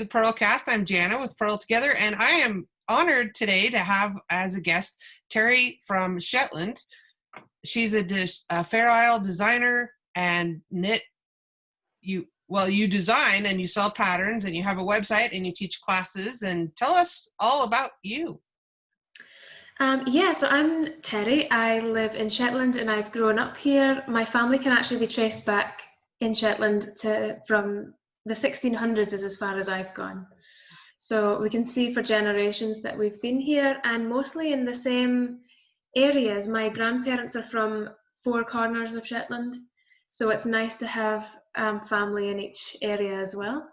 the PurlCast. I'm Jana with Purl Together, and I am honored today to have as a guest Terri from Shetland. She's a Fair Isle designer and knit. You design and you sell patterns and you have a website and you teach classes. And tell us all about you. So I'm Terri. I live in Shetland and I've grown up here. My family can actually be traced back in Shetland from the 1600s is as far as I've gone. So we can see for generations that we've been here and mostly in the same areas. My grandparents are from four corners of Shetland. So it's nice to have family in each area as well.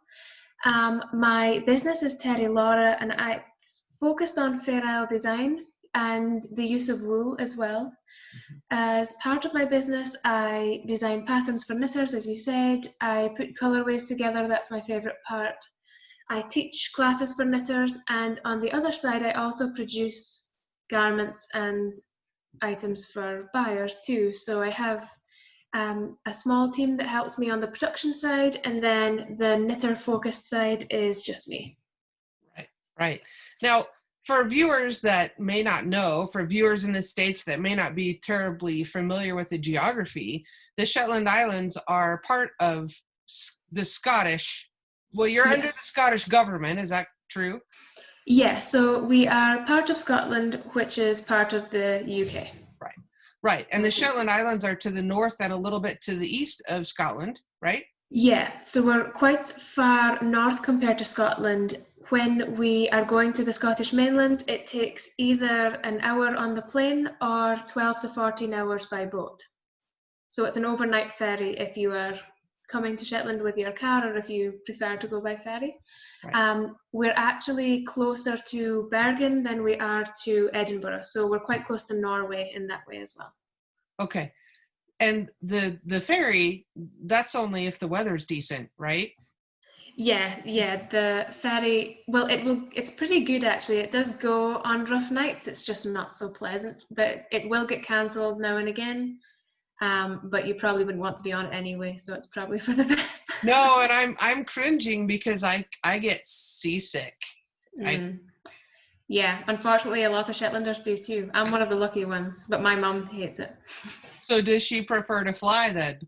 My business is Terri Laura and it's focused on Fair Isle design and the use of wool as well. As part of my business, I design patterns for knitters, as you said. I put colorways together, that's my favorite part. I teach classes for knitters, and on the other side, I also produce garments and items for buyers too. So I have a small team that helps me on the production side, and then the knitter focused side is just me. Right. Now, for viewers that may not know, for viewers in the States that may not be terribly familiar with the geography, the Shetland Islands are part of the Scottish, you're under the Scottish government, is that true? Yeah, so we are part of Scotland, which is part of the UK. Right. And the Shetland Islands are to the north and a little bit to the east of Scotland, right? Yeah, so we're quite far north compared to Scotland. When we are going to the Scottish mainland, it takes either an hour on the plane or 12 to 14 hours by boat. So it's an overnight ferry if you are coming to Shetland with your car or if you prefer to go by ferry. Right. We're actually closer to Bergen than we are to Edinburgh. So we're quite close to Norway in that way as well. Okay. And the ferry, that's only if the weather's decent, right? Yeah, the ferry, it's pretty good actually. It does go on rough nights, it's just not so pleasant, but it will get cancelled now and again. But you probably wouldn't want to be on it anyway, so it's probably for the best. No, and I'm cringing because I get seasick. Yeah, unfortunately a lot of Shetlanders do too. I'm one of the lucky ones, but my mum hates it. So does she prefer to fly then?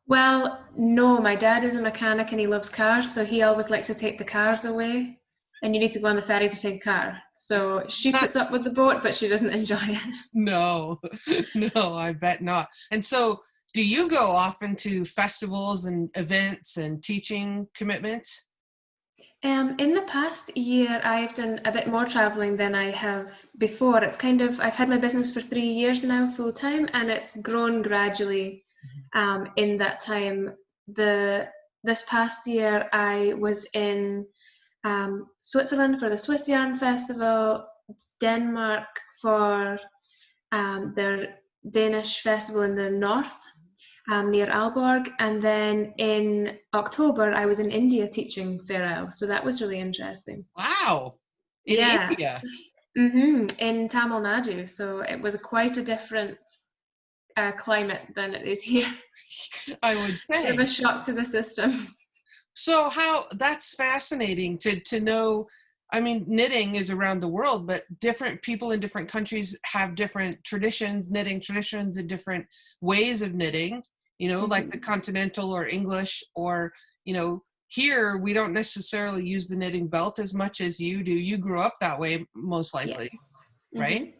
Well, no, my dad is a mechanic and he loves cars, so he always likes to take the cars away, and you need to go on the ferry to take a car. So she puts up with the boat, but she doesn't enjoy it. No, I bet not. And so do you go often to festivals and events and teaching commitments? In the past year, I've done a bit more traveling than I have before. It's I've had my business for 3 years now full time, and it's grown gradually. In that time, this past year I was in Switzerland for the Swiss Yarn Festival, Denmark for their Danish festival in the north near Aalborg, and then in October I was in India teaching Fair Isle, so that was really interesting. Wow! India? In Tamil Nadu, so it was quite a different climate than it is here. I would say. It was a shock to the system. So that's fascinating to know. I mean, knitting is around the world, but different people in different countries have different traditions, knitting traditions, and different ways of knitting, like the continental or English, or, here we don't necessarily use the knitting belt as much as you do. You grew up that way, most likely, right?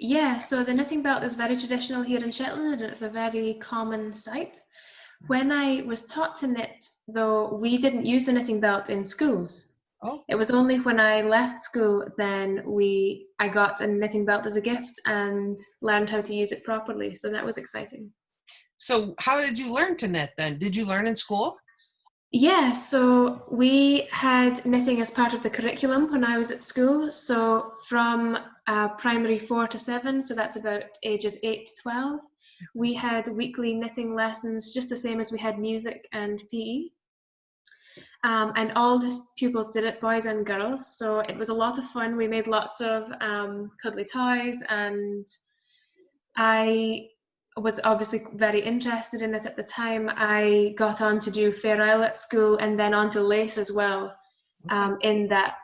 Yeah, so the knitting belt is very traditional here in Shetland, and it's a very common sight. When I was taught to knit, though, we didn't use the knitting belt in schools. Oh. It was only when I left school then I got a knitting belt as a gift and learned how to use it properly, so that was exciting. So how did you learn to knit then? Did you learn in school? Yeah, so we had knitting as part of the curriculum when I was at school. So from primary 4 to 7, so that's about ages 8 to 12, we had weekly knitting lessons, just the same as we had music and PE. And all the pupils did it, boys and girls. So it was a lot of fun. We made lots of cuddly toys, and I was obviously very interested in it at the time. I got on to do Fair Isle at school and then on to lace as well. in that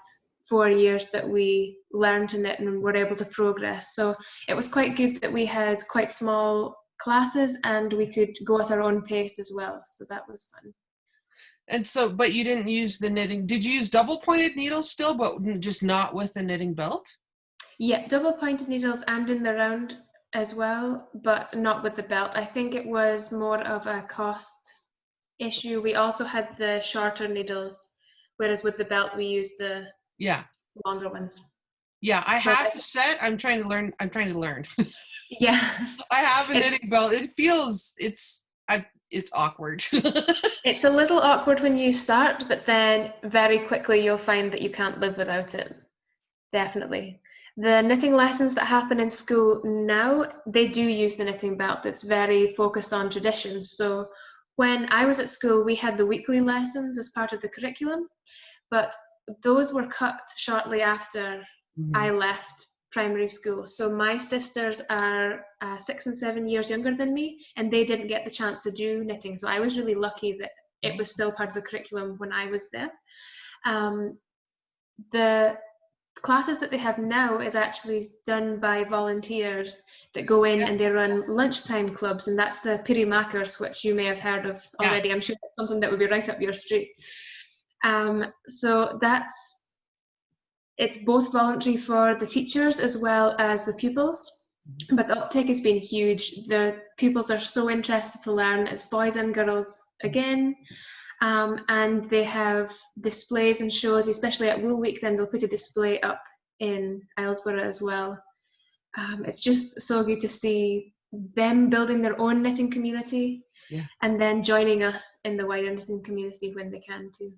4 years that we learned to knit and were able to progress. So it was quite good that we had quite small classes and we could go at our own pace as well. So that was fun. And so, but you didn't use the knitting. Did you use double pointed needles still, but just not with the knitting belt? Yeah, double pointed needles and in the round as well, but not with the belt. I think it was more of a cost issue. We also had the shorter needles, whereas with the belt we used the longer ones. Yeah, I have a set. I'm trying to learn. Yeah. I have a knitting belt. It feels, it's awkward. It's a little awkward when you start, but then very quickly you'll find that you can't live without it. Definitely. The knitting lessons that happen in school now, they do use the knitting belt. It's very focused on tradition. So when I was at school, we had the weekly lessons as part of the curriculum, but those were cut shortly after I left primary school. So my sisters are 6 and 7 years younger than me, and they didn't get the chance to do knitting. So I was really lucky that it was still part of the curriculum when I was there. The classes that they have now is actually done by volunteers that go in and they run lunchtime clubs, and that's the MRI Maakers, which you may have heard of already. I'm sure that's something that would be right up your street. So it's both voluntary for the teachers as well as the pupils, but the uptake has been huge. The pupils are so interested to learn. It's boys and girls again, and they have displays and shows, especially at Wool Week. Then they'll put a display up in Islesborough as well. It's just so good to see them building their own knitting community and then joining us in the wider knitting community when they can too.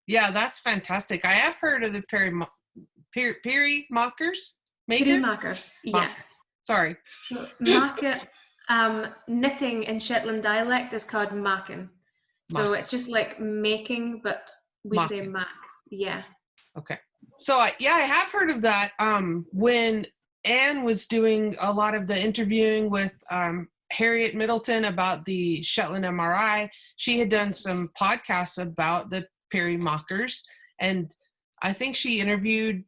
Yeah, that's fantastic. I have heard of the MRI Maakers. MRI Maakers, yeah. Sorry. So, knitting in Shetland dialect is called maken. So it's just like making, but we say maak. Yeah. Okay. So I have heard of that. When Anne was doing a lot of the interviewing with Harriet Middleton about the Shetland MRI, she had done some podcasts about the MRI Maakers, and I think she interviewed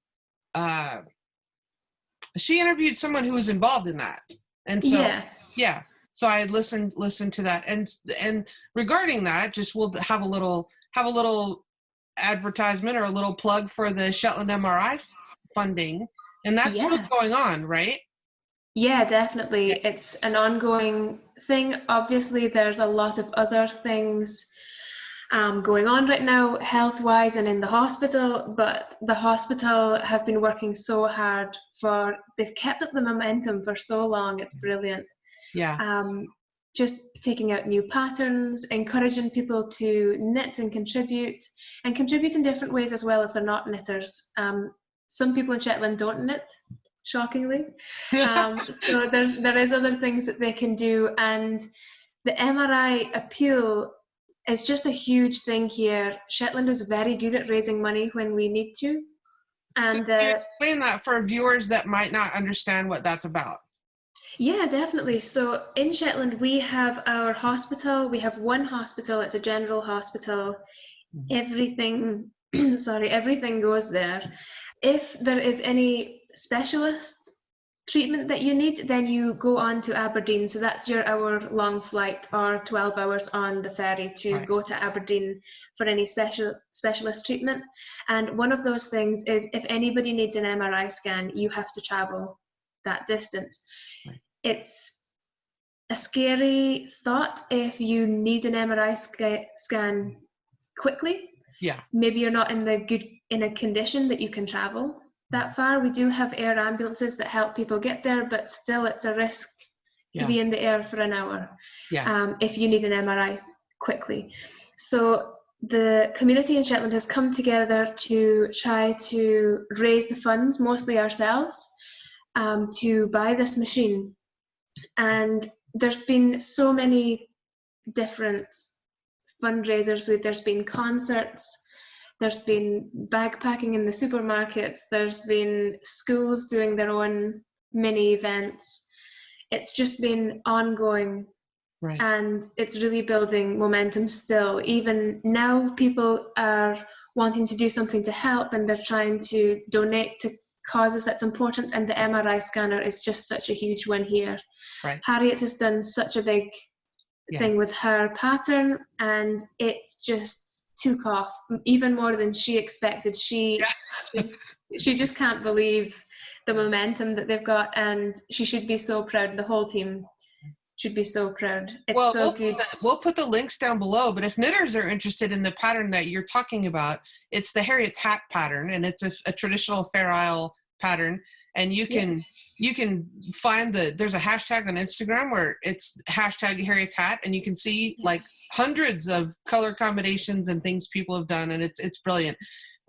someone who was involved in that. And so so I listened to that, and regarding that, just we'll have a little advertisement or a little plug for the Shetland MRI funding, and that's still going on, right? Yeah, definitely. It's an ongoing thing. Obviously, there's a lot of other things going on right now, health-wise and in the hospital, but the hospital have been working so hard they've kept up the momentum for so long. It's brilliant. Yeah. Just taking out new patterns, encouraging people to knit and contribute in different ways as well if they're not knitters. Some people in Shetland don't knit, shockingly. So there is other things that they can do, and the MRI Appeal is just a huge thing here. Shetland is very good at raising money when we need to. And so can you explain that for viewers that might not understand what that's about? Yeah, definitely. So in Shetland, we have our hospital. We have one hospital. It's a general hospital. Everything goes there. If there is any specialist treatment that you need, then you go on to Aberdeen. So that's your hour-long flight or 12 hours on the ferry to go to Aberdeen for any specialist treatment. And one of those things is if anybody needs an MRI scan, you have to travel that distance. It's a scary thought if you need an MRI scan quickly. Yeah. Maybe you're not in a condition that you can travel that far. We do have air ambulances that help people get there, but still it's a risk to be in the air for an hour if you need an MRI quickly. So the community in Shetland has come together to try to raise the funds, mostly ourselves, to buy this machine. And there's been so many different fundraisers. There's been concerts, there's been bagpacking in the supermarkets, there's been schools doing their own mini events. It's just been ongoing, and it's really building momentum still. Even now, people are wanting to do something to help, and they're trying to donate to causes that's important, and the MRI scanner is just such a huge win here. Right. Harriet has done such a big thing with her pattern, and it just took off even more than she expected. She just can't believe the momentum that they've got, and she should be so proud. The whole team should be so proud. It's good. We'll put the links down below, but if knitters are interested in the pattern that you're talking about, it's the Harriet's hat pattern, and it's a traditional Fair Isle pattern, and you can find there's a hashtag on Instagram where it's hashtag Harriet's hat, and you can see like hundreds of color combinations and things people have done, and it's brilliant.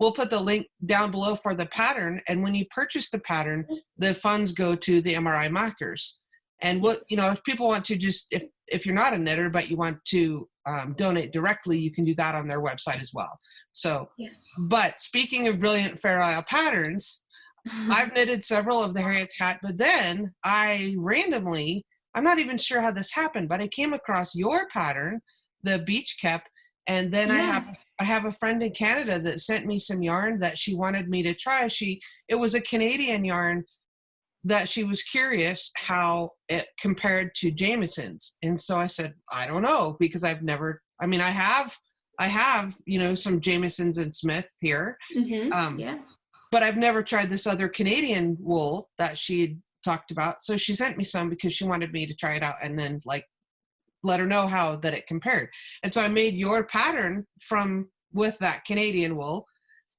We'll put the link down below for the pattern, and when you purchase the pattern, the funds go to the MRI Maakers. And if people want to if you're not a knitter but you want to donate directly, you can do that on their website as well. So, but speaking of brilliant Fair Isle patterns, I've knitted several of the Harriet's hat, but then I randomly, I'm not even sure how this happened, but I came across your pattern, the beach cap, and then I have a friend in Canada that sent me some yarn that she wanted me to try. It was a Canadian yarn that she was curious how it compared to Jamieson's. And so I said, I don't know, because I have, some Jamieson's and Smith here. But I've never tried this other Canadian wool that she talked about. So she sent me some because she wanted me to try it out and then let her know how that it compared. And so I made your pattern with that Canadian wool.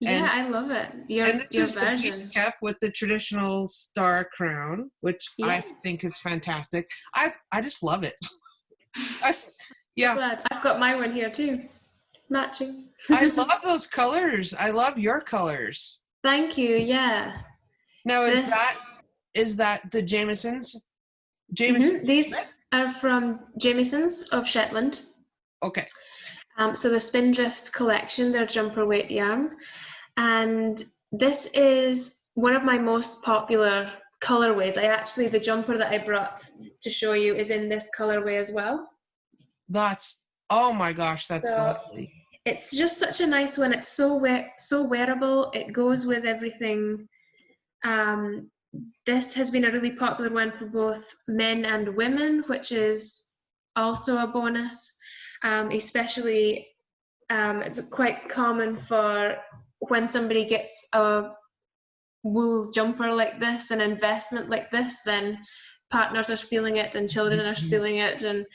And, I love it. This is version. The beach cap with the traditional star crown, which I think is fantastic. I just love it. Glad. I've got my one here too, matching. I love those colors. I love your colors. Thank you. Yeah. Now is that the Jamieson's? These are from Jamieson's of Shetland. Okay. So the Spindrift collection, their jumper weight yarn. And this is one of my most popular colorways. The jumper that I brought to show you is in this colorway as well. Oh my gosh, that's lovely. It's just such a nice one. It's so wearable. It goes with everything. This has been a really popular one for both men and women, which is also a bonus. Especially, it's quite common for when somebody gets a wool jumper like this, an investment like this, then partners are stealing it and children are stealing it, and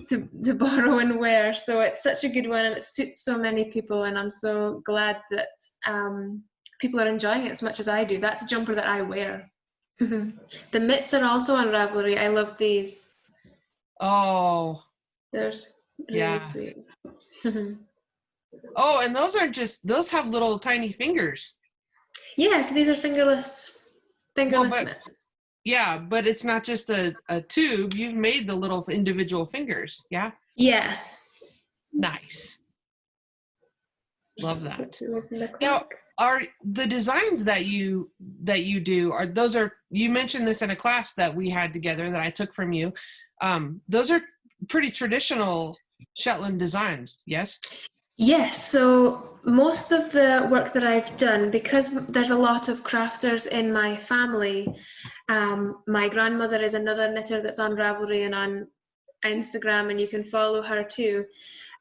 to borrow and wear. So it's such a good one, and it suits so many people, and I'm so glad that people are enjoying it as much as I do. That's a jumper that I wear. The mitts are also on Ravelry. I love these. Oh, they're really sweet. Oh, and those have little tiny fingers. Yeah, so these are fingerless mitts. Yeah, but it's not just a tube. You've made the little individual fingers, yeah? Yeah. Nice. Love that. Now, are the designs that you do, you mentioned this in a class that we had together that I took from you. Those are pretty traditional Shetland designs, yes? Yes, so most of the work that I've done, because there's a lot of crafters in my family, my grandmother is another knitter that's on Ravelry and on Instagram, and you can follow her too.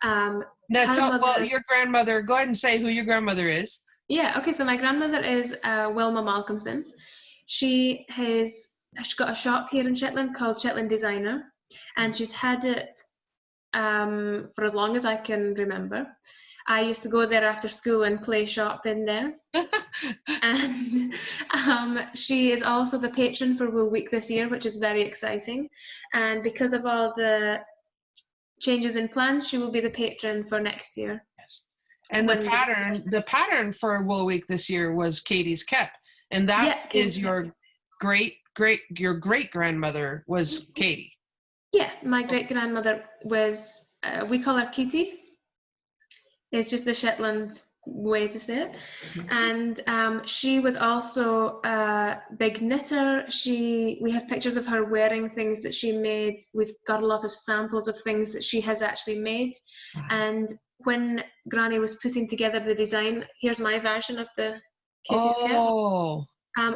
Your grandmother, go ahead and say who your grandmother is. Yeah, okay, so my grandmother is Wilma Malcolmson. She's got a shop here in Shetland called Shetland Designer, and she's had it for as long as I can remember. I used to go there after school and play shop in there. And she is also the patron for Wool Week this year, which is very exciting. And because of all the changes in plans, she will be the patron for next year. Yes. And the pattern for Wool Week this year was Katie's Kep, and that is your great grandmother was Katie. Yeah, my great grandmother was, we call her Kitty. It's just the Shetland way to say it. And she was also a big knitter. We have pictures of her wearing things that she made. We've got a lot of samples of things that she has actually made. And when Granny was putting together the design, here's my version of the Katie skirt. Oh.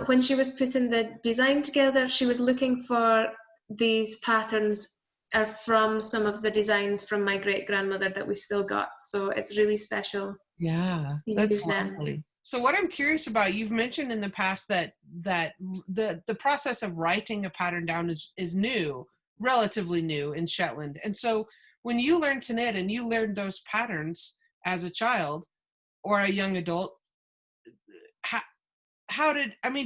When she was putting the design together, she was looking for these patterns are from some of the designs from my great-grandmother that we've still got. So it's really special. Yeah, You that's use them. lovely. So what I'm curious about, you've mentioned in the past that the process of writing a pattern down is new, relatively new in Shetland. And so when you learned to knit and you learned those patterns as a child or a young adult,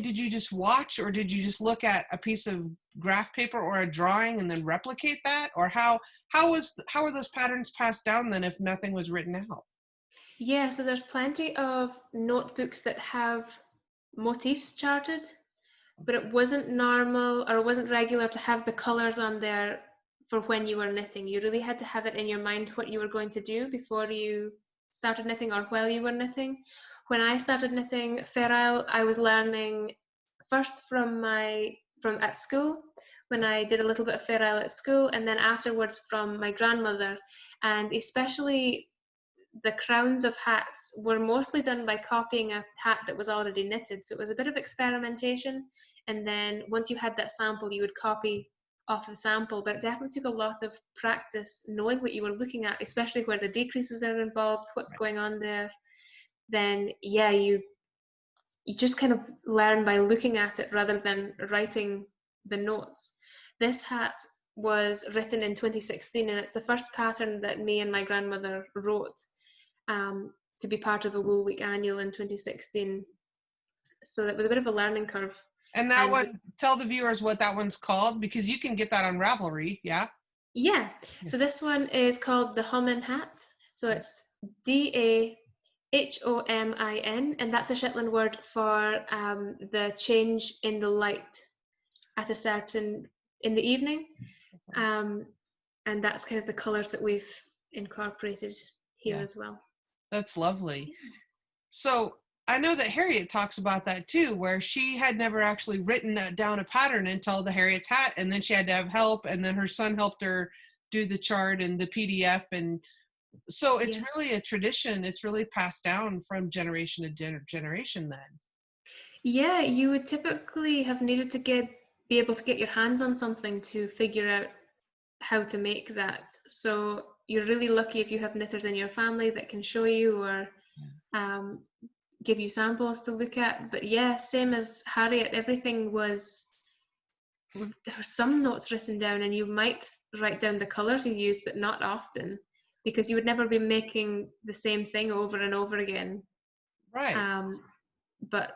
did you just watch, or did you just look at a piece of graph paper or a drawing and then replicate that? Or how were those patterns passed down then if nothing was written out? Yeah, so there's plenty of notebooks that have motifs charted, but it wasn't normal or it wasn't regular to have the colors on there for when you were knitting. You really had to have it in your mind what you were going to do before you started knitting or while you were knitting. When I started knitting Fair Isle, I was learning first from at school, when I did a little bit of Fair Isle at school, and then afterwards from my grandmother. And especially the crowns of hats were mostly done by copying a hat that was already knitted. So it was a bit of experimentation. And then once you had that sample, you would copy off the sample. But it definitely took a lot of practice knowing what you were looking at, especially where the decreases are involved, what's going on there. Then, yeah, you just kind of learn by looking at it rather than writing the notes. This hat was written in 2016, and it's the first pattern that me and my grandmother wrote to be part of a Wool Week annual in 2016. So that was a bit of a learning curve. And that one, tell the viewers what that one's called, because you can get that on Ravelry, yeah? Yeah, so this one is called the Hömin hat. So it's DAHOMIN, and that's a Shetland word for the change in the light at a certain, in the evening. And that's kind of the colors that we've incorporated here as well. That's lovely. So I know that Harriet talks about that too, where she had never actually written down a pattern until the Harriet's hat, and then she had to have help, and then her son helped her do the chart and the PDF. And so it's really a tradition. It's really passed down from generation to generation then. Yeah, you would typically have needed to be able to get your hands on something to figure out how to make that. So you're really lucky if you have knitters in your family that can show you or give you samples to look at. But yeah, same as Harriet, everything was, there were some notes written down, and you might write down the colors you used, but not often, because you would never be making the same thing over and over again. Right. But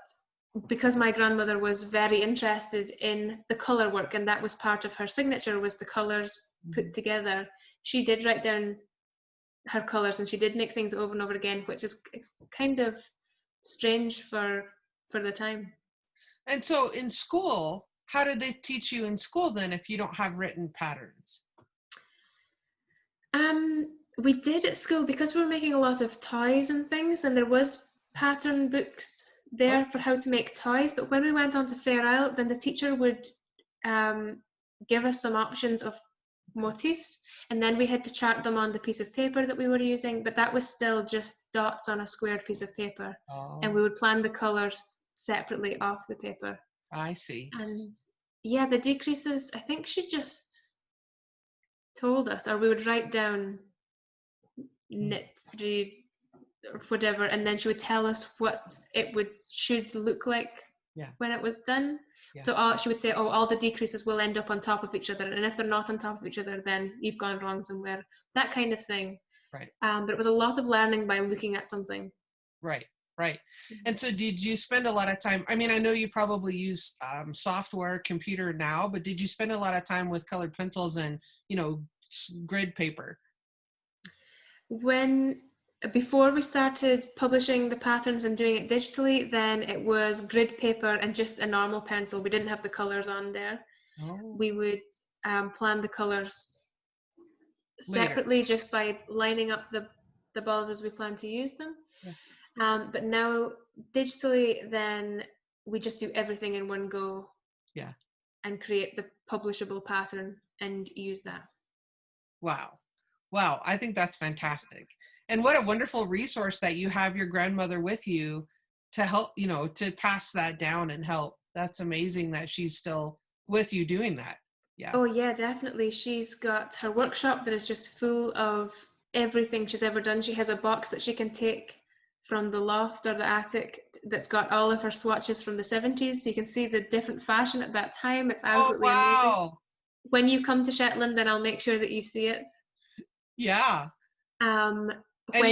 because my grandmother was very interested in the color work, and that was part of her signature, was the colors put together, she did write down her colors, and she did make things over and over again, which is kind of strange for the time. And so in school, how did they teach you in school then if you don't have written patterns? We did at school, because we were making a lot of toys and things, and there was pattern books there for how to make toys. But when we went on to Fair Isle, then the teacher would give us some options of motifs, and then we had to chart them on the piece of paper that we were using, but that was still just dots on a squared piece of paper. And we would plan the colors separately off the paper. I see. And yeah, the decreases, I think she just told us, or we would write down knit 3 or whatever, and then she would tell us what it should look like when it was done. So she would say, all the decreases will end up on top of each other, and if they're not on top of each other, then you've gone wrong somewhere, that kind of thing. Right. But it was a lot of learning by looking at something. Right. And so did you spend a lot of time, I mean, I know you probably use software, computer now, but did you spend a lot of time with colored pencils and, grid paper? Before we started publishing the patterns and doing it digitally, then it was grid paper and just a normal pencil. We didn't have the colors on there. We would plan the colors separately just by lining up the balls as we plan to use them. But now digitally, then we just do everything in one go and create the publishable pattern and use that. Wow, I think that's fantastic. And what a wonderful resource that you have your grandmother with you to help, to pass that down and help. That's amazing that she's still with you doing that. Yeah. Oh yeah, definitely. She's got her workshop that is just full of everything she's ever done. She has a box that she can take from the loft or the attic that's got all of her swatches from the 70s. So you can see the different fashion at that time. It's absolutely amazing. When you come to Shetland, then I'll make sure that you see it. Yeah. And are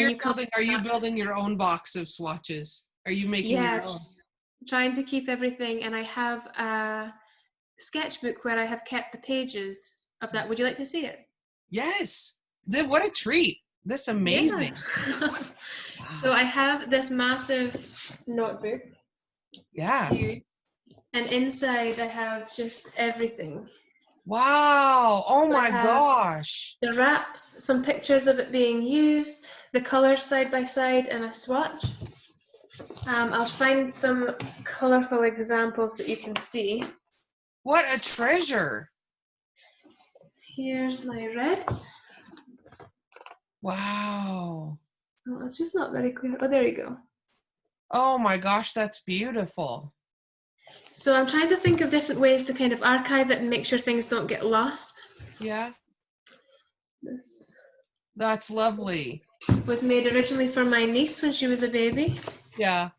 you building your own box of swatches? Are you making your own? Trying to keep everything. And I have a sketchbook where I have kept the pages of that. Would you like to see it? Yes. What a treat. This is amazing. Yeah. Wow. So I have this massive notebook. Yeah. Huge. And inside I have just everything. Wow. Oh my gosh. The wraps, some pictures of it being used, the colors side by side, and a swatch. I'll find some colorful examples that you can see. What a treasure. Here's my reds. Wow. Oh, it's just not very clear. Oh, there you go. Oh my gosh, that's beautiful. So I'm trying to think of different ways to kind of archive it and make sure things don't get lost. Yeah. This That's lovely. was made originally for my niece when she was a baby. Yeah.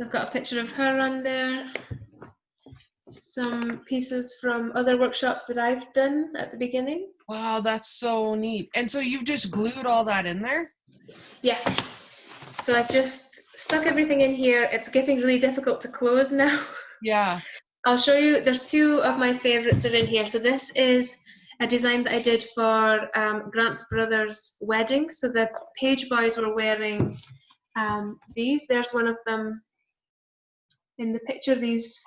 I've got a picture of her on there. Some pieces from other workshops that I've done at the beginning. Wow, that's so neat. And so you've just glued all that in there? Yeah. So I've just stuck everything in here. It's getting really difficult to close now. Yeah. I'll show you. There's two of my favorites are in here. So this is a design that I did for Grant's brother's wedding. So the page boys were wearing these. There's one of them in the picture, these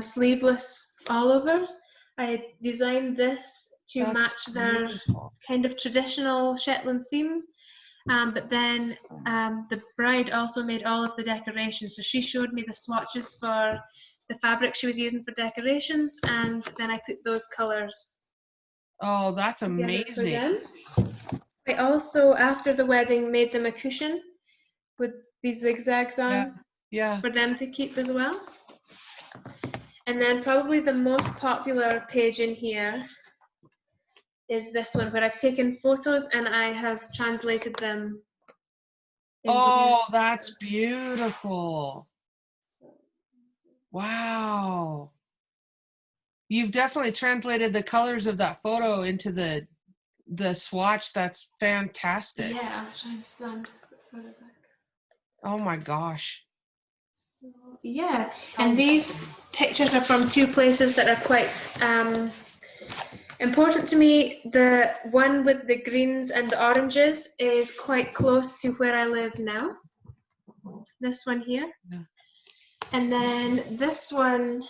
sleeveless all-overs. I designed this to match their kind of traditional Shetland theme. But then the bride also made all of the decorations. So she showed me the swatches for the fabric she was using for decorations, and then I put those colors. Oh, that's amazing. I also, after the wedding, made them a cushion with these zigzags on for them to keep as well. And then probably the most popular page in here is this one, where I've taken photos and I have translated them. Oh, that's beautiful. Wow. You've definitely translated the colors of that photo into the swatch. That's fantastic. Yeah, I'll try and stand further back. Oh my gosh. So, yeah, and these pictures are from two places that are quite important to me. The one with the greens and the oranges is quite close to where I live now. This one here. Yeah. And then this one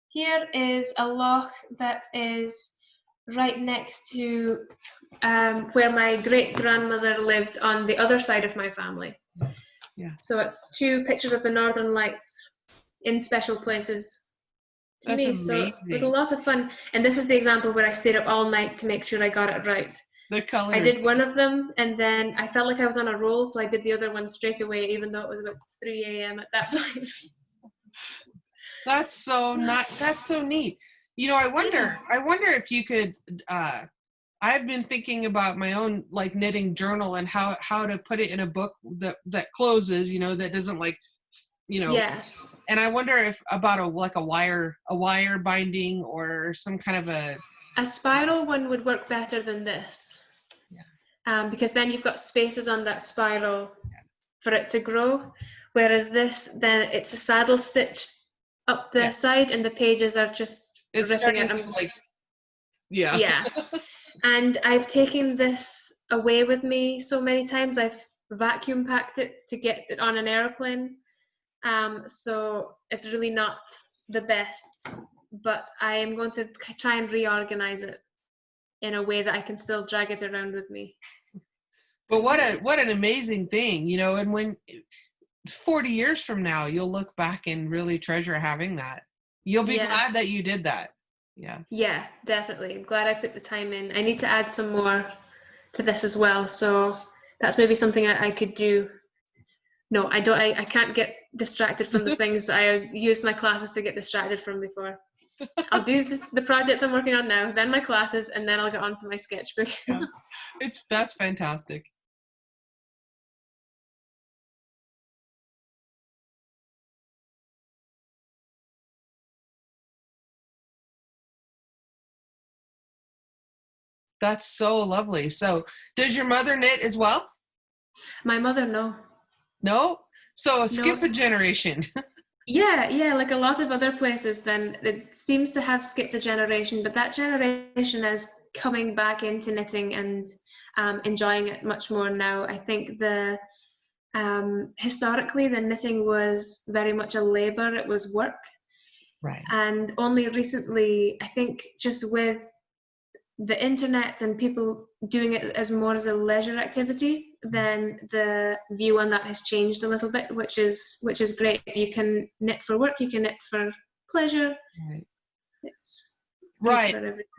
here is a loch that is right next to where my great-grandmother lived on the other side of my family. Yeah. So it's two pictures of the Northern Lights in special places to me. Amazing. So it was a lot of fun. And this is the example where I stayed up all night to make sure I got it right. The colors. I did one of them, and then I felt like I was on a roll, so I did the other one straight away, even though it was about 3 a.m. at that point. That's so neat. You know, I wonder if you could, I've been thinking about my own like knitting journal and how to put it in a book that closes, you know, that doesn't like, you know. Yeah. And I wonder if about a wire binding or some kind of a spiral one would work better than this. Yeah. Because then you've got spaces on that spiral for it to grow. Whereas this, then it's a saddle stitch up the side, and the pages are just ripping at them. Yeah. And I've taken this away with me so many times. I've vacuum packed it to get it on an airplane. So it's really not the best, but I am going to try and reorganize it in a way that I can still drag it around with me. But what an amazing thing, you know, and when 40 years from now, you'll look back and really treasure having that. You'll be glad that you did that. Yeah. Yeah, definitely. I'm glad I put the time in. I need to add some more to this as well. So that's maybe something I could do. No, I don't. I can't get distracted from the things that I used my classes to get distracted from before. I'll do the projects I'm working on now, then my classes, and then I'll get on to my sketchbook. Yeah. That's fantastic. That's so lovely. So does your mother knit as well? My mother, no. No? So skip No. a generation. Yeah, like a lot of other places, then it seems to have skipped a generation, but that generation is coming back into knitting and enjoying it much more now. I think historically the knitting was very much a labor, it was work. Right. And only recently, I think just with the internet and people doing it as more as a leisure activity, then the view on that has changed a little bit, which is great. You can knit for work, you can knit for pleasure. Right. It's right.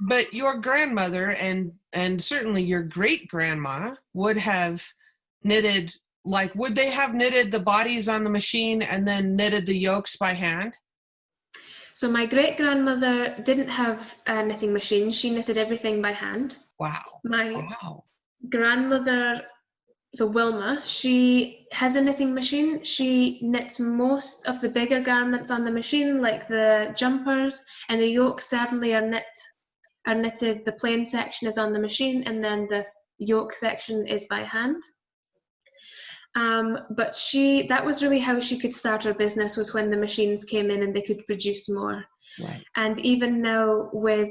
But your grandmother and certainly your great grandma would have knitted, like, would they have knitted the bodies on the machine and then knitted the yokes by hand? So my great-grandmother didn't have a knitting machine. She knitted everything by hand. Wow. My grandmother, so Wilma, she has a knitting machine. She knits most of the bigger garments on the machine, like the jumpers, and the yokes certainly are knitted. The plain section is on the machine, and then the yoke section is by hand. But that was really how she could start her business, was when the machines came in and they could produce more. Right. And even now, with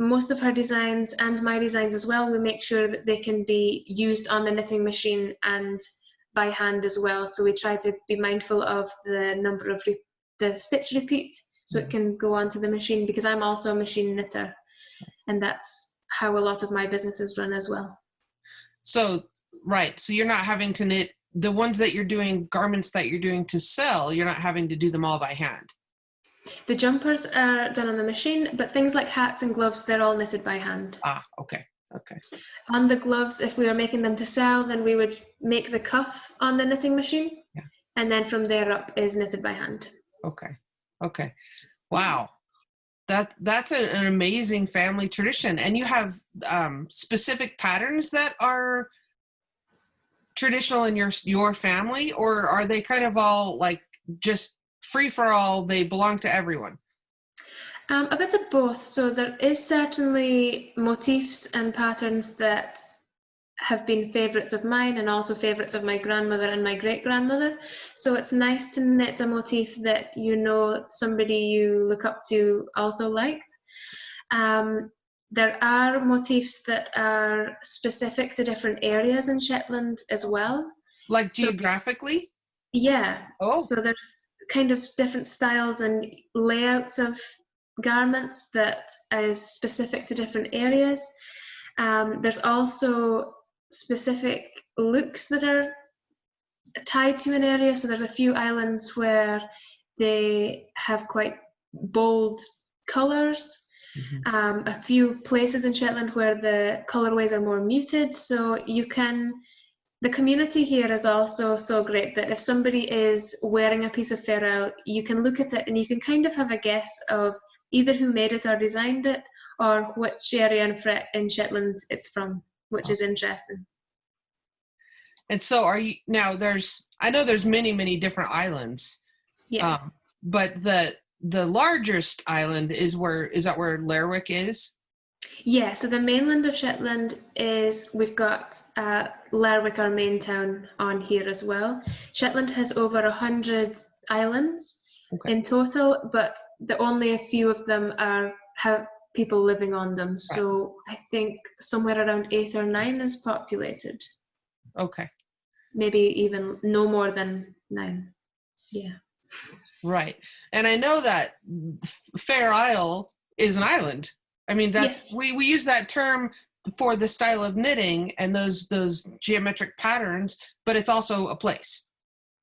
most of her designs and my designs as well, we make sure that they can be used on the knitting machine and by hand as well. So we try to be mindful of the number of the stitch repeat, so it can go onto the machine, because I'm also a machine knitter, and that's how a lot of my business is run as well. So, right. So you're not having to knit the ones that you're doing, garments that you're doing to sell, you're not having to do them all by hand. The jumpers are done on the machine, but things like hats and gloves, they're all knitted by hand. Okay. On the gloves, if we were making them to sell, then we would make the cuff on the knitting machine, and then from there up is knitted by hand. Okay. Wow. That's an amazing family tradition. And you have specific patterns that are traditional in your family, or are they kind of all like just free for all, they belong to everyone? A bit of both. So there is certainly motifs and patterns that have been favorites of mine, and also favorites of my grandmother and my great-grandmother. So it's nice to knit a motif that somebody you look up to also liked. There are motifs that are specific to different areas in Shetland as well. Like geographically? Yeah. Oh. So there's kind of different styles and layouts of garments that is specific to different areas. There's also specific looks that are tied to an area. So there's a few islands where they have quite bold colours. A few places in Shetland where the colourways are more muted, so the community here is also so great that if somebody is wearing a piece of fair isle, you can look at it and you can kind of have a guess of either who made it or designed it, or which area in Shetland it's from, which is interesting. And so I know there's many different islands. Yeah. But the largest island is that where Lerwick is? Yeah, so the mainland of Shetland we've got Lerwick, our main town, on here as well. Shetland has over 100 islands in total, but only a few of them have people living on them. So I think somewhere around 8 or 9 is populated. Okay. Maybe even no more than 9. Yeah. Right. And I know that Fair Isle is an island. I mean, we use that term for the style of knitting and those geometric patterns, but it's also a place.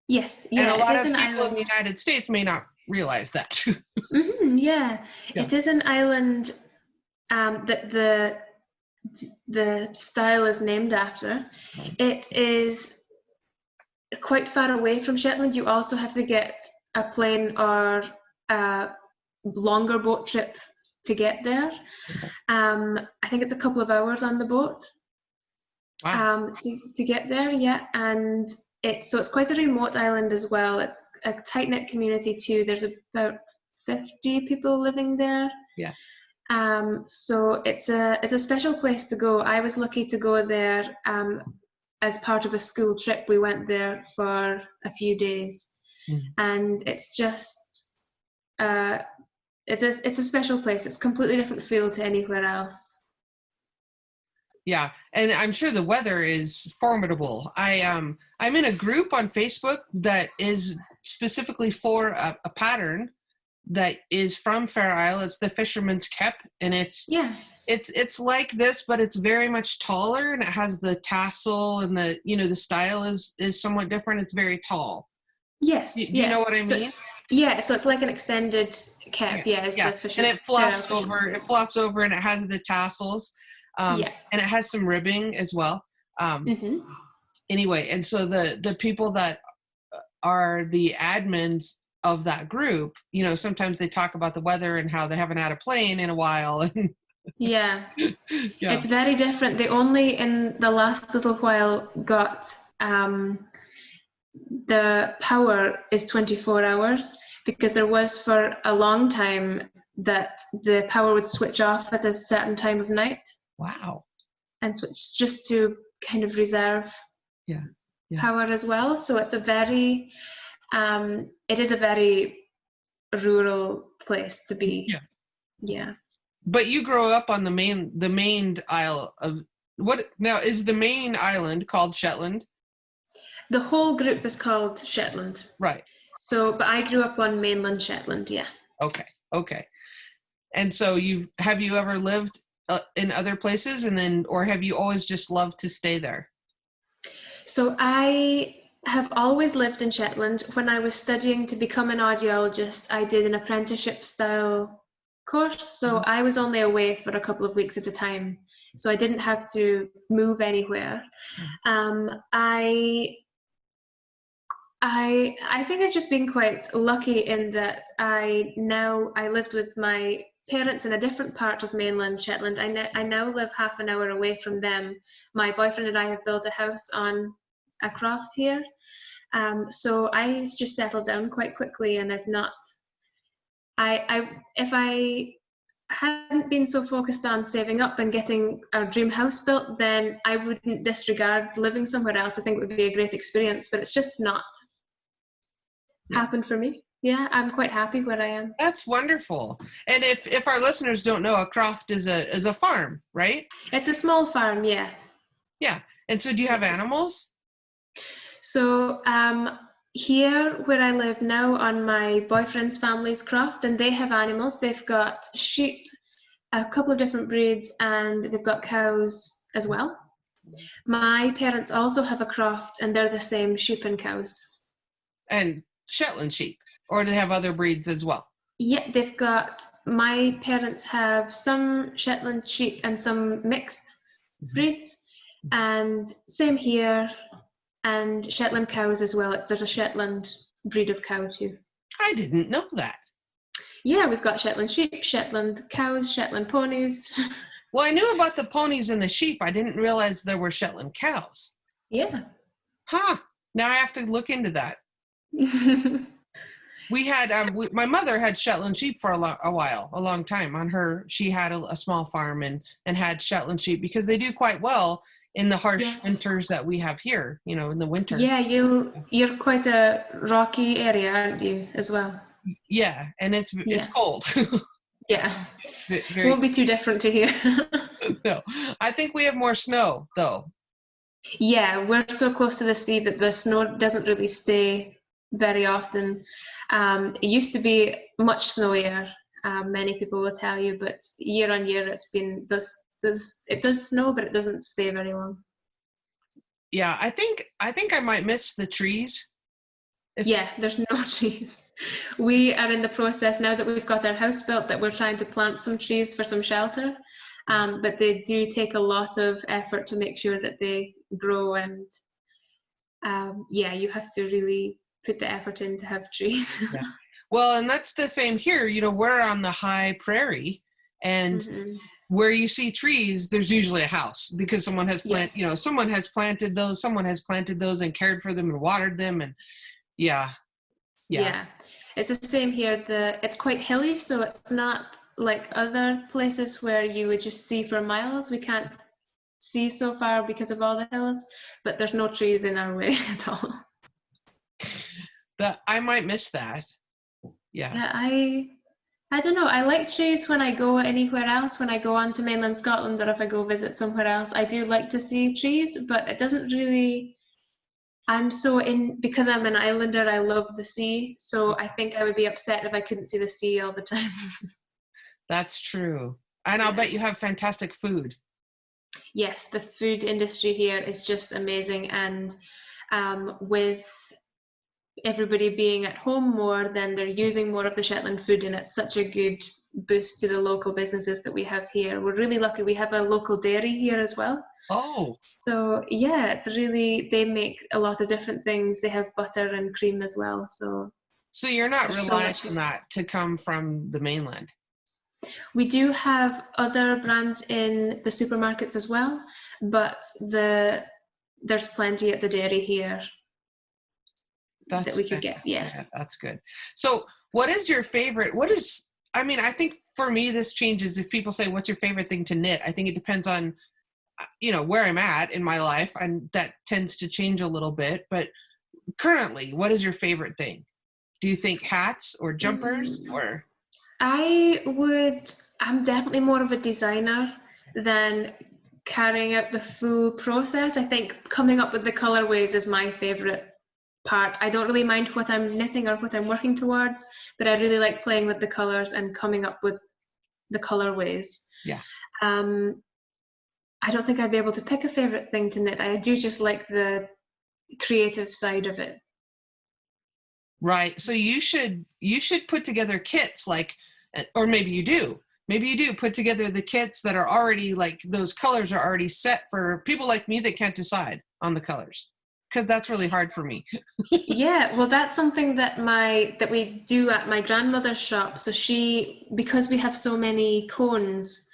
Yes. Yeah, and a lot of people in the United States may not realize that. Yeah. It is an island that the style is named after. It is quite far away from Shetland. You also have to get a plane or a longer boat trip to get there. I think it's a couple of hours on the boat. Wow. To get there, yeah. And it's quite a remote island as well. It's a tight-knit community too. There's about 50 people living there. Yeah. So it's a special place to go. I was lucky to go there as part of a school trip. We went there for a few days, and it's just it's a special place. It's a completely different feel to anywhere else. Yeah, and I'm sure the weather is formidable. I'm in a group on Facebook that is specifically for a pattern that is from Fair Isle. It's the Fisherman's Cap, and it's like this, but it's very much taller, and it has the tassel, and the style is somewhat different. It's very tall. Yes. Do you know what I mean? So it's like an extended cap. Yeah, the fisherman, and it flops over. It flops over, and it has the tassels. And it has some ribbing as well. Anyway, and so the people that are the admins of that group, sometimes they talk about the weather and how they haven't had a plane in a while. Yeah. It's very different. They only in the last little while got the power is 24 hours, because there was for a long time that the power would switch off at a certain time of night. Wow. And switch just to kind of reserve power as well. So it's it is a very rural place to be. Yeah. But you grow up on the main isle of what now is the main island called Shetland? The whole group is called Shetland. Right. So, but I grew up on mainland Shetland, yeah. Okay. And so have you ever lived in other places, or have you always just loved to stay there? So I have always lived in Shetland. When I was studying to become an audiologist, I did an apprenticeship style course. So I was only away for a couple of weeks at a time. So I didn't have to move anywhere. I think I've just been quite lucky in that I lived with my parents in a different part of mainland Shetland. I now live half an hour away from them. My boyfriend and I have built a house on a croft here. So I've just settled down quite quickly, and I've not. If I hadn't been so focused on saving up and getting our dream house built, then I wouldn't disregard living somewhere else. I think it would be a great experience, but it's just not happened for me. Yeah, I'm quite happy where I am. That's wonderful. And if our listeners don't know, a croft is a farm, right? It's a small farm, yeah. Yeah. And so do you have animals? So here where I live now on my boyfriend's family's croft, and they have animals. They've got sheep, a couple of different breeds, and they've got cows as well. My parents also have a croft, and they're the same, sheep and cows. And Shetland sheep, or do they have other breeds as well? Yeah, my parents have some Shetland sheep and some mixed breeds, and same here, and Shetland cows as well. There's a Shetland breed of cow too. I didn't know that. Yeah, we've got Shetland sheep, Shetland cows, Shetland ponies. Well, I knew about the ponies and the sheep. I didn't realize there were Shetland cows. Yeah. Huh. Now I have to look into that. We had my mother had Shetland sheep for a long time. On her, she had a small farm and had Shetland sheep because they do quite well in the harsh winters that we have here. In the winter. Yeah, you're quite a rocky area, aren't you, as well? Yeah, and it's cold. Yeah, won't be too different to here. No, I think we have more snow though. Yeah, we're so close to the sea that the snow doesn't really stay very often. It used to be much snowier, many people will tell you, but year on year it does snow, but it doesn't stay very long. Yeah, I think I might miss the trees. There's no trees. We are in the process now that we've got our house built that we're trying to plant some trees for some shelter. But they do take a lot of effort to make sure that they grow, and you have to really put the effort in to have trees. Yeah. Well, and that's the same here. We're on the high prairie, and where you see trees, there's usually a house, because someone has someone has planted those and cared for them and watered them, and yeah. It's the same here. It's quite hilly, so it's not like other places where you would just see for miles. We can't see so far because of all the hills, but there's no trees in our way at all. I might miss that. Yeah, I don't know. I like trees when I go anywhere else, when I go on to mainland Scotland, or if I go visit somewhere else. I do like to see trees, but it doesn't really, because I'm an islander, I love the sea. So I think I would be upset if I couldn't see the sea all the time. That's true. And I'll bet you have fantastic food. Yes, the food industry here is just amazing. And with everybody being at home more, then they're using more of the Shetland food, and it's such a good boost to the local businesses that we have here. We're really lucky. We have a local dairy here as well. Oh. So yeah, it's really, they make a lot of different things. They have butter and cream as well. So you're not relying on that to come from the mainland? We do have other brands in the supermarkets as well, but there's plenty at the dairy here that we could get. Yeah, that's good. So what is your favorite, I think for me this changes if people say, what's your favorite thing to knit? I think it depends on where I'm at in my life, and that tends to change a little bit. But currently, what is your favorite thing? Do you think hats or jumpers? Or I'm definitely more of a designer than carrying out the full process. I think coming up with the colorways is my favorite part. I don't really mind what I'm knitting or what I'm working towards, but I really like playing with the colors and coming up with the colorways. Yeah. I don't think I'd be able to pick a favorite thing to knit. I do just like the creative side of it. Right. So you should put together kits, or maybe you do put together the kits that are already, like, those colors are already set for people like me that can't decide on the colors, because that's really hard for me. Yeah, well, that's something that we do at my grandmother's shop. So because we have so many cones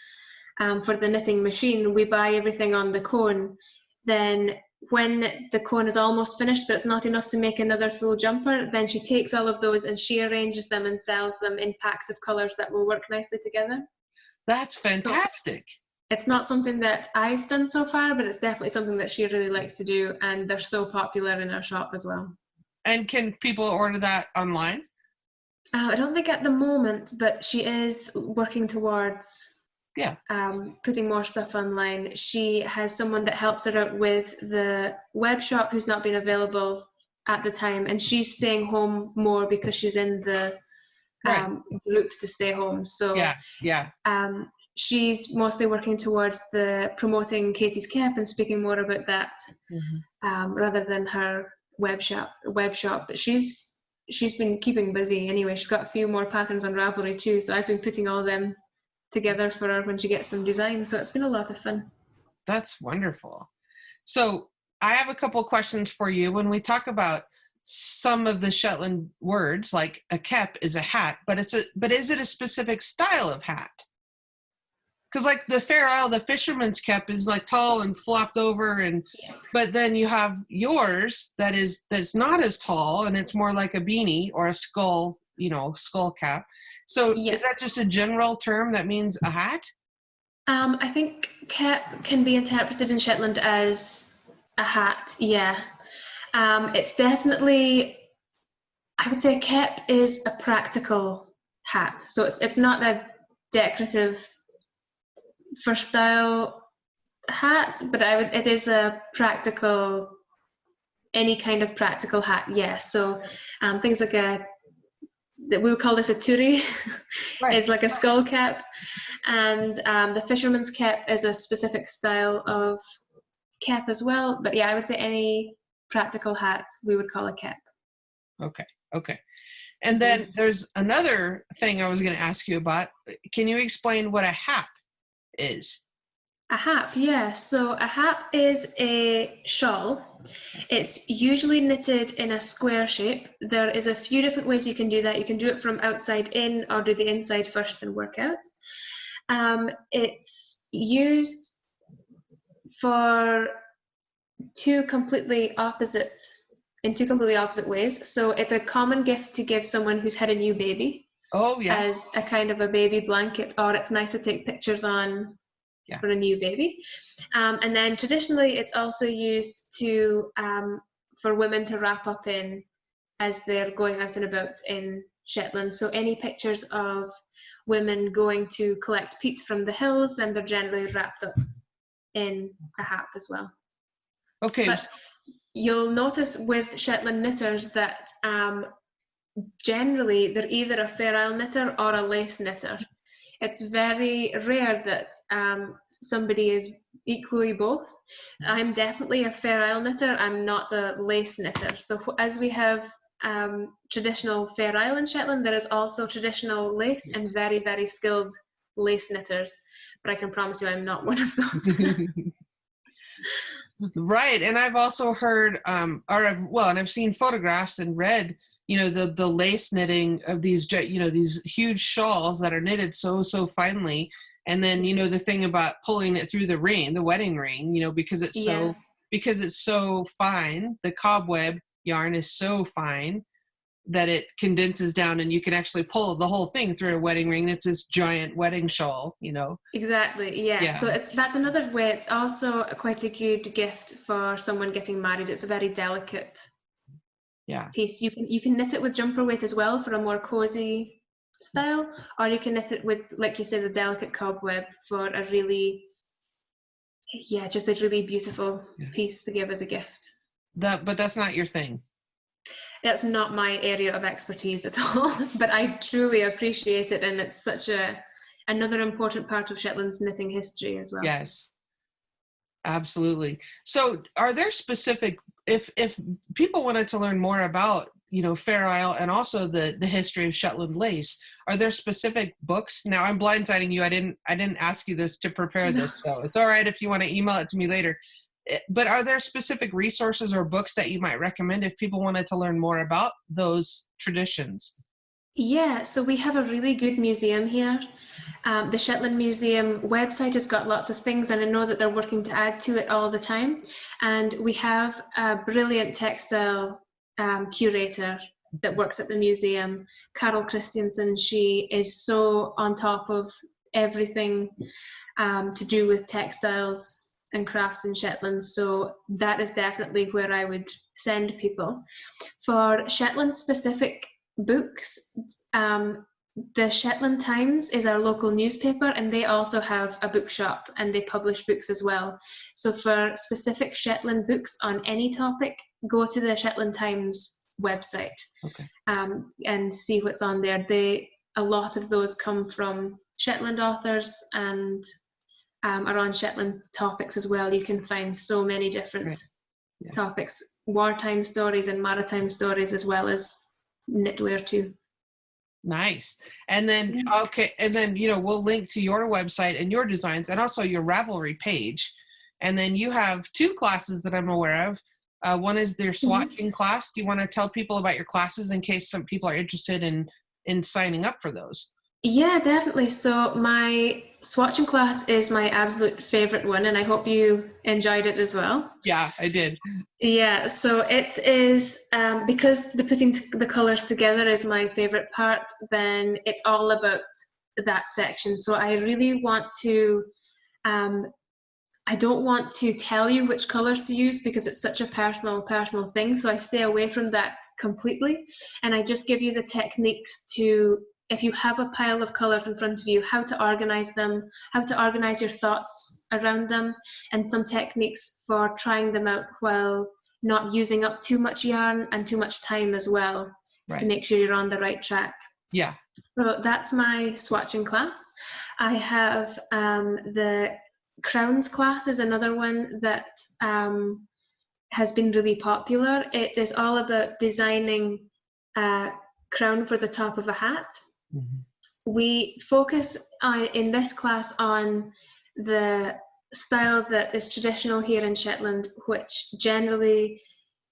for the knitting machine, we buy everything on the cone. Then when the cone is almost finished, but it's not enough to make another full jumper, then she takes all of those and she arranges them and sells them in packs of colors that will work nicely together. That's fantastic. So it's not something that I've done so far, but it's definitely something that she really likes to do, and they're so popular in our shop as well. And can people order that online? I don't think at the moment, but she is working towards putting more stuff online. She has someone that helps her out with the web shop who's not been available at the time, and she's staying home more because she's in the group to stay home. So she's mostly working towards the promoting Katie's Cap and speaking more about that rather than her web shop. But she's been keeping busy anyway. She's got a few more patterns on Ravelry too, so I've been putting all them together for her when she gets some design. So it's been a lot of fun. That's wonderful. So I have a couple of questions for you. When we talk about some of the Shetland words, like a cap is a hat, but is it a specific style of hat? Because like the Fair Isle, the fisherman's cap is like tall and flopped over, but then you have yours that's not as tall, and it's more like a beanie or a skull cap. So is that just a general term that means a hat? I think cap can be interpreted in Shetland as a hat, yeah. It's definitely, I would say a cap is a practical hat. So it's not a decorative for style hat, but it is a practical, any kind of practical hat, yeah. So things like we would call this a turi. It's like a skull cap, and the fisherman's cap is a specific style of cap as well. But yeah, I would say any practical hat we would call a cap. Okay. And then there's another thing I was going to ask you about. Can you explain what a hat is? A hap, yeah. So a hap is a shawl. It's usually knitted in a square shape. There is a few different ways you can do that. You can do it from outside in or do the inside first and work out. It's used for two completely opposite ways. So it's a common gift to give someone who's had a new baby. Oh, yeah. As a kind of a baby blanket, or it's nice to take pictures on for a new baby. And then traditionally it's also used to for women to wrap up in as they're going out and about in Shetland. So any pictures of women going to collect peat from the hills, then they're generally wrapped up in a hap as well. Okay. But you'll notice with Shetland knitters that generally they're either a Fair Isle knitter or a lace knitter. It's very rare that somebody is equally both. I'm definitely a Fair Isle knitter. I'm not a lace knitter. So as we have traditional Fair Isle in Shetland, there is also traditional lace and very, very skilled lace knitters. But I can promise you I'm not one of those. Right. And I've also heard, and I've seen photographs and read, the lace knitting of these, these huge shawls that are knitted so finely. And then, the thing about pulling it through the wedding ring, because it's so fine, the cobweb yarn is so fine that it condenses down and you can actually pull the whole thing through a wedding ring. It's this giant wedding shawl, Exactly, yeah. So that's another way. It's also quite a good gift for someone getting married. It's a very delicate piece. You can knit it with jumper weight as well for a more cozy style, or you can knit it with, like you said, the delicate cobweb for a really, just a really beautiful piece to give as a gift. But that's not your thing. That's not my area of expertise at all, but I truly appreciate it, and it's such another important part of Shetland's knitting history as well. Yes, absolutely. So are there specific, if people wanted to learn more about, Fair Isle and also the history of Shetland lace, are there specific books? Now I'm blindsiding you. I didn't ask you this to prepare this, so it's all right if you want to email it to me later. But are there specific resources or books that you might recommend if people wanted to learn more about those traditions? Yeah, so we have a really good museum here. The Shetland Museum website has got lots of things, and I know that they're working to add to it all the time. And we have a brilliant textile curator that works at the museum, Carol Christiansen. She is so on top of everything to do with textiles and craft in Shetland, so that is definitely where I would send people. For Shetland specific books, the Shetland Times is our local newspaper, and they also have a bookshop and they publish books as well. So for specific Shetland books on any topic, go to the Shetland Times website and see what's on there. A lot of those come from Shetland authors and are on Shetland topics as well. You can find so many different topics, wartime stories and maritime stories, as well as knitwear too. Nice. And then, we'll link to your website and your designs and also your Ravelry page. And then you have two classes that I'm aware of. One is their swatching class. Do you want to tell people about your classes in case some people are interested in signing up for those? Yeah, definitely. So my swatching class is my absolute favorite one, and I hope you enjoyed it as well. Yeah, I did. Yeah, so it is, because the putting the colors together is my favorite part, then it's all about that section. So I really want to, I don't want to tell you which colors to use because it's such a personal thing. So I stay away from that completely, and I just give you the techniques to, if you have a pile of colors in front of you, how to organize them, how to organize your thoughts around them, and some techniques for trying them out while not using up too much yarn and too much time as well, to make sure you're on the right track. Yeah. So that's my swatching class. I have the crowns class is another one that has been really popular. It is all about designing a crown for the top of a hat. We focus in this class on the style that is traditional here in Shetland, which generally,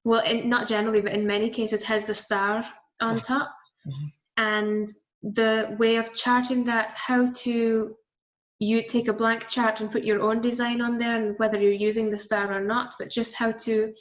well, not generally, but in many cases has the star on top. Mm-hmm. And the way of charting that, how to, you take a blank chart and put your own design on there, and whether you're using the star or not, but just how to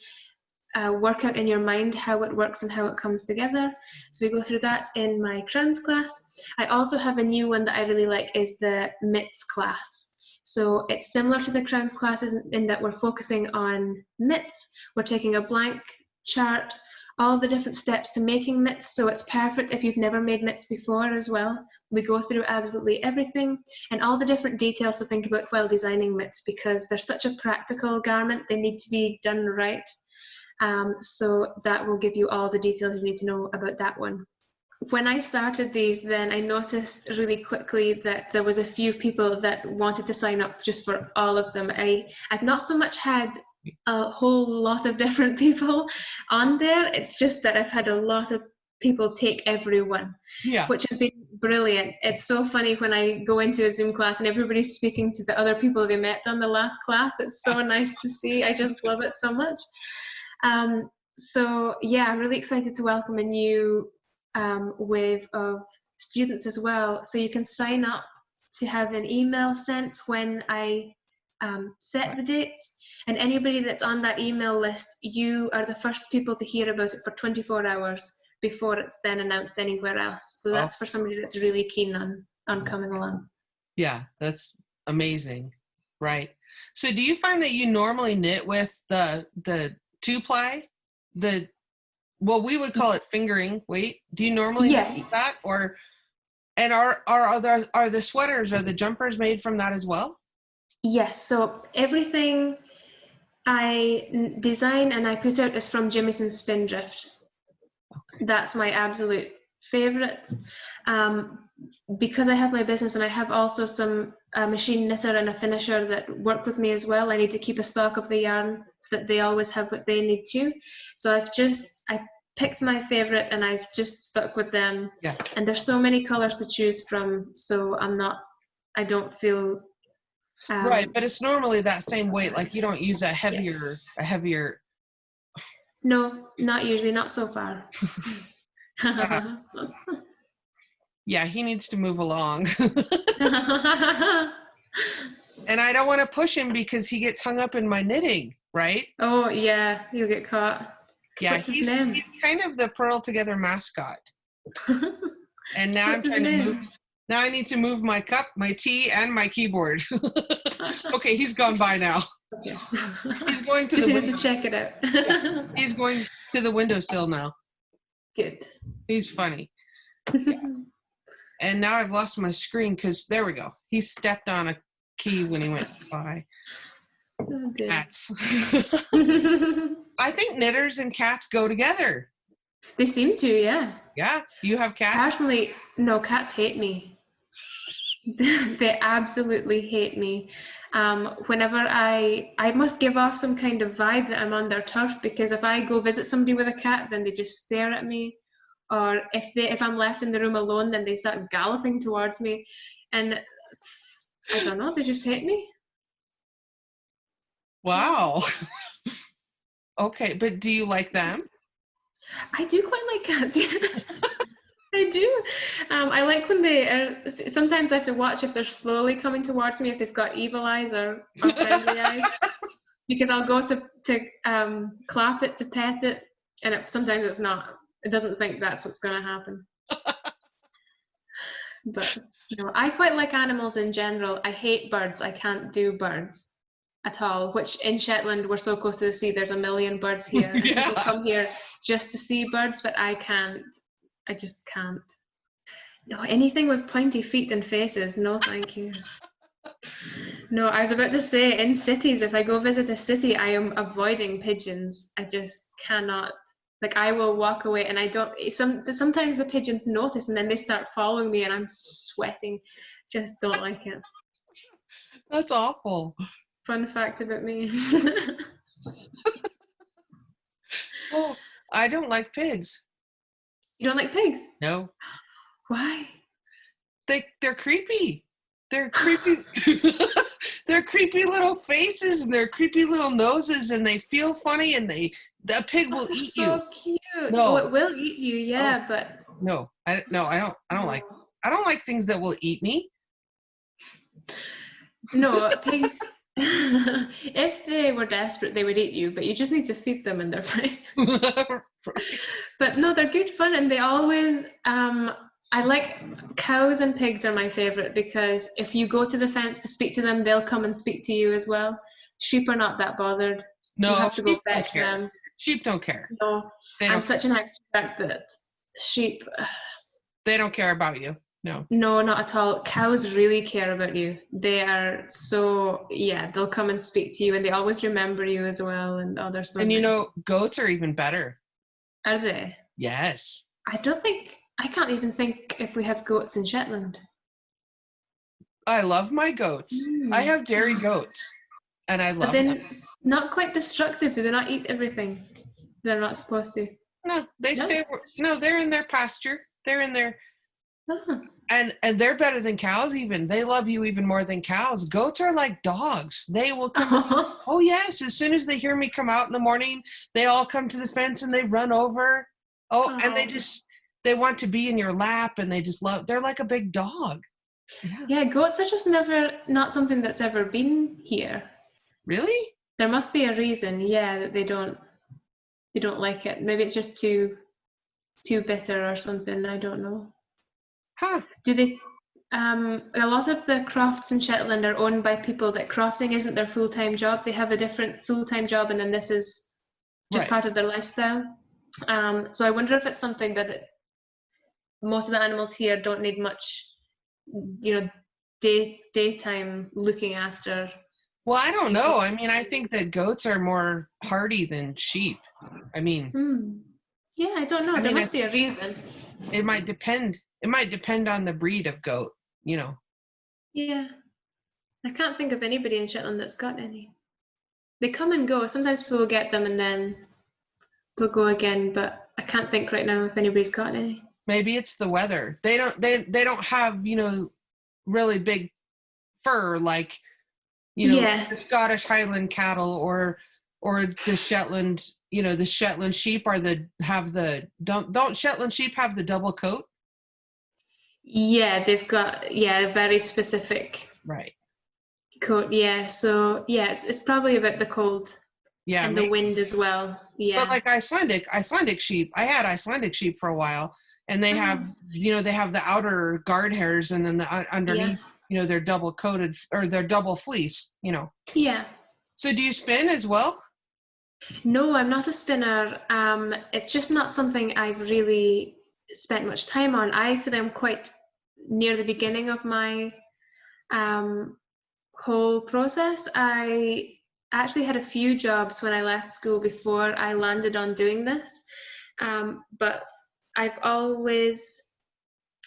work out in your mind how it works and how it comes together. So we go through that in my crowns class. I also have a new one that I really like, is the mitts class. So it's similar to the crowns classes in that we're focusing on mitts. We're taking a blank chart, all the different steps to making mitts, so it's perfect if you've never made mitts before as well. We go through absolutely everything and all the different details to think about while designing mitts, because they're such a practical garment, they need to be done right. So that will give you all the details you need to know about that one. When I started these, then I noticed really quickly that there was a few people that wanted to sign up just for all of them. I've not so much had a whole lot of different people on there. It's just that I've had a lot of people take every one, which has been brilliant. It's so funny when I go into a Zoom class and everybody's speaking to the other people they met on the last class. It's so nice to see. I just love it so much. So yeah, I'm really excited to welcome a new wave of students as well. So you can sign up to have an email sent when I set the dates, and anybody that's on that email list, you are the first people to hear about it for 24 hours before it's then announced anywhere else. So that's for somebody that's really keen on coming along. Yeah, that's amazing. Right. So do you find that you normally knit with the 2-ply, well, we would call it fingering weight? Do you normally knit with that, or and are the sweaters or the jumpers made from that as well? Yes. So everything I design and I put out is from Jimieson's Spindrift. Okay. That's my absolute favorite. Because I have my business and I have also some machine knitter and a finisher that work with me as well, I need to keep a stock of the yarn so that they always have what they need to. So I picked my favorite and I've just stuck with them. Yeah. And there's so many colors to choose from, so I don't feel right, but it's normally that same weight. Like you don't use a heavier. No, not usually, not so far. Yeah, he needs to move along. And I don't want to push him because he gets hung up in my knitting, right? Oh yeah, you'll get caught. Yeah, he's kind of the Purl Together mascot. And now I'm trying to move. Now I need to move my cup, my tea, and my keyboard. Okay, he's gone by now. Okay. He's going to just the needed to check it out. Yeah, he's going to the windowsill now. Good. He's funny. Yeah. And now I've lost my screen because there we go. He stepped on a key when he went by. Oh, cats. I think knitters and cats go together. They seem to, yeah. Yeah, you have cats? Personally, no, cats hate me. They absolutely hate me. Whenever I must give off some kind of vibe that I'm on their turf, because if I go visit somebody with a cat, then they just stare at me. Or if I'm left in the room alone, then they start galloping towards me. And I don't know, they just hate me. Wow. Okay, but do you like them? I do quite like cats. I do. I like when they are, sometimes I have to watch if they're slowly coming towards me, if they've got evil eyes or friendly eyes. Because I'll go to clap it, to pet it, and sometimes it's not. It doesn't think that's what's going to happen. But no, I quite like animals in general. I hate birds. I can't do birds at all, which in Shetland, we're so close to the sea, there's a million birds here. And people come here just to see birds, but I can't. I just can't. No, anything with pointy feet and faces, no thank you. No, I was about to say, in cities, if I go visit a city, I am avoiding pigeons. I just cannot. Like, I will walk away and I don't, sometimes the pigeons notice and then they start following me and I'm sweating. Just don't like it. That's awful. Fun fact about me. Well, I don't like pigs. You don't like pigs? No. Why? They're creepy. They're creepy. their creepy little faces and their creepy little noses, and they feel funny, and the pig will eat you. So cute. No. Oh, it will eat you, yeah, but no, I don't like things that will eat me. No, pigs. If they were desperate, they would eat you, but you just need to feed them and they're fine. But no, they're good fun, and they always. I like cows and pigs are my favorite because if you go to the fence to speak to them, they'll come and speak to you as well. Sheep are not that bothered. No, you have to go fetch them. Sheep don't care. No, I'm such an extrovert that sheep. They don't care about you. No. No, not at all. Cows really care about you. They are so, yeah, they'll come and speak to you, and they always remember you as well, and other stuff. And goats are even better. Are they? Yes. I can't even think if we have goats in Shetland. I love my goats. I have dairy goats, and I love them. Not quite destructive. Do they not eat everything? They're not supposed to. No, stay. No, they're in their pasture. They're in their. Oh. And they're better than cows even. They love you even more than cows. Goats are like dogs. They will come. Oh, yes. As soon as they hear me come out in the morning, they all come to the fence and they run over. And they want to be in your lap, and they're like a big dog. Yeah, goats are just not something that's ever been here. Really? There must be a reason, that they don't like it. Maybe it's just too bitter or something. I don't know. Huh. Do they? A lot of the crafts in Shetland are owned by people that crafting isn't their full-time job. They have a different full-time job, and then this is just part of their lifestyle. So I wonder if it's something that most of the animals here don't need much, daytime looking after. Well, I don't know. I mean, I think that goats are more hardy than sheep. I mean. Yeah, I don't know. There must be a reason. It might depend. It might depend on the breed of goat, Yeah. I can't think of anybody in Shetland that's got any. They come and go. Sometimes people will get them and then they'll go again, but I can't think right now if anybody's got any. Maybe it's the weather. They don't have, really big fur like, the Scottish Highland cattle or the Shetland, the Shetland sheep don't Shetland sheep have the double coat? Yeah, they've got a very specific coat. Yeah, so it's probably about the cold. Yeah, and the wind as well. Yeah. But like Icelandic sheep, I had Icelandic sheep for a while, and they have they have the outer guard hairs, and then the underneath they're double coated or they're double fleece. Yeah. So do you spin as well? No, I'm not a spinner. It's just not something I've really spent much time on. I feel I'm quite near the beginning of my whole process. I actually had a few jobs when I left school before I landed on doing this, but I've always,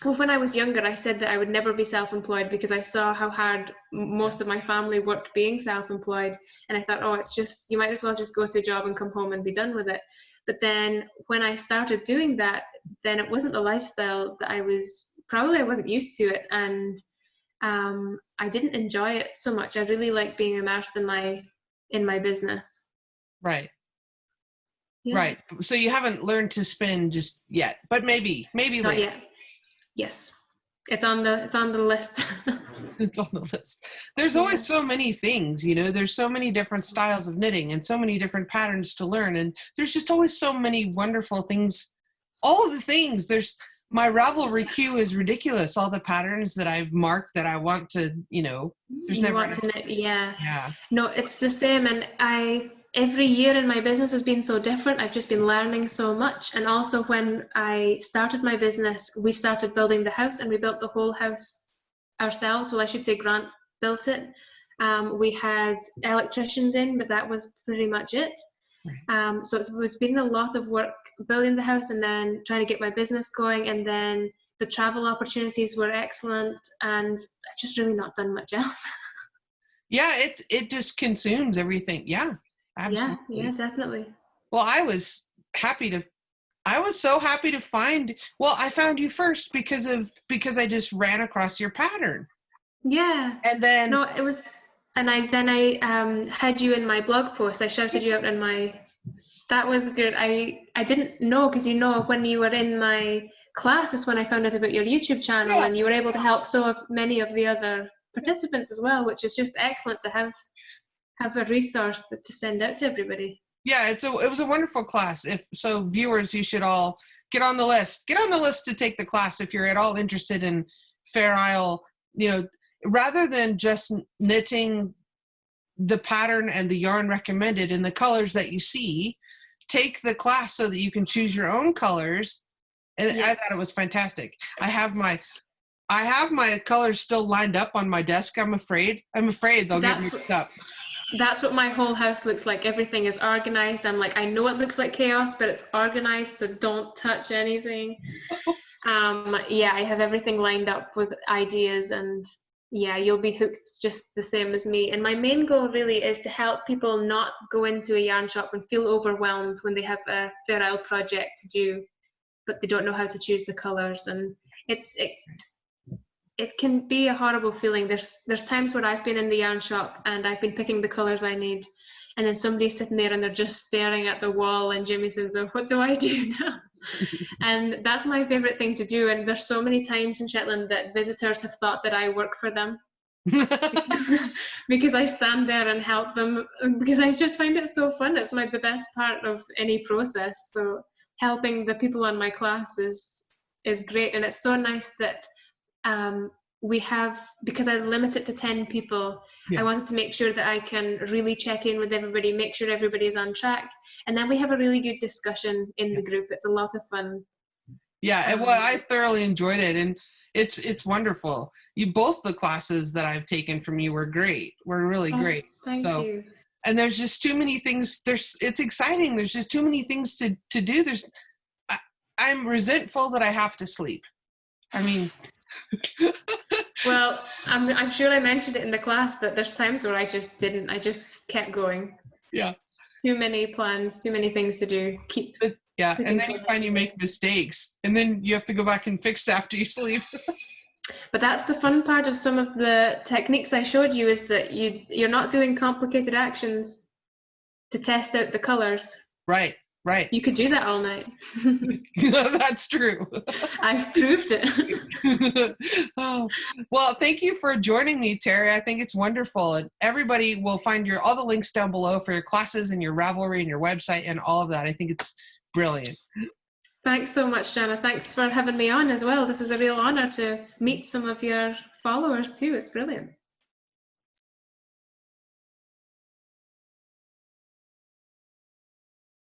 when I was younger, I said that I would never be self-employed because I saw how hard most of my family worked being self-employed, and I thought, it's just, you might as well just go to a job and come home and be done with it. But then when I started doing that, then it wasn't the lifestyle that I wasn't used to it, and I didn't enjoy it so much. I really like being immersed in my business. Right. Yeah. Right. So you haven't learned to spin just yet, but maybe Not later. Yet. Yes. It's on the list. It's on the list. There's always so many things, there's so many different styles of knitting and so many different patterns to learn. And there's just always so many wonderful things. All the things, my Ravelry queue is ridiculous. All the patterns that I've marked that I want to, there's never enough. Yeah. No, it's the same. And every year in my business has been so different. I've just been learning so much. And also when I started my business, we started building the house, and we built the whole house ourselves. Well, I should say Grant built it. We had electricians in, but that was pretty much it. So it's been a lot of work building the house and then trying to get my business going, and then the travel opportunities were excellent, and I've just really not done much else. Yeah, it just consumes everything. Yeah, absolutely. Yeah, definitely. Well, I was so happy to find, I found you first because I just ran across your pattern. Yeah. And then no, it was I had you in my blog post. I shouted you out in my. That was good. I didn't know, because when you were in my class is when I found out about your YouTube channel, and you were able to help many of the other participants as well, which is just excellent to have a resource to send out to everybody. Yeah, it was a wonderful class. So viewers, you should all get on the list. Get on the list to take the class if you're at all interested in Fair Isle. Rather than just knitting the pattern and the yarn recommended in the colors that you see, take the class so that you can choose your own colors. And I thought it was fantastic. I have my colors still lined up on my desk. I'm afraid they'll get mixed up. That's what my whole house looks like. Everything is organized. I'm like, I know it looks like chaos, but it's organized, so don't touch anything. I have everything lined up with ideas, and you'll be hooked just the same as me. And my main goal really is to help people not go into a yarn shop and feel overwhelmed when they have a Fair Isle project to do, but they don't know how to choose the colors. And it can be a horrible feeling. There's times where I've been in the yarn shop and I've been picking the colors I need, and then somebody's sitting there and they're just staring at the wall, and Jimmy says, "Oh, what do I do now?" And that's my favorite thing to do. And there's so many times in Shetland that visitors have thought that I work for them because I stand there and help them, because I just find it so fun. It's the best part of any process. So helping the people on my class is great. And it's so nice that we have, because I limit it to 10 people, I wanted to make sure that I can really check in with everybody, make sure everybody's on track, and then we have a really good discussion in the group. It's a lot of fun. I thoroughly enjoyed it, and it's wonderful. Both the classes that I've taken from you were really great. Thank you. And there's just too many things. It's exciting. There's just too many things to do. I'm resentful that I have to sleep. I mean. Well, I'm sure I mentioned it in the class that there's times where I just didn't. I just kept going. Yeah. Too many plans, too many things to do. And then you find you make mistakes, and then you have to go back and fix after you sleep. But that's the fun part of some of the techniques I showed you, is that you're not doing complicated actions to test out the colors. Right. You could do that all night. That's true. I've proved it. Oh, well, thank you for joining me, Terri. I think it's wonderful. And everybody will find all the links down below for your classes and your Ravelry and your website and all of that. I think it's brilliant. Thanks so much, Jana. Thanks for having me on as well. This is a real honor to meet some of your followers too. It's brilliant.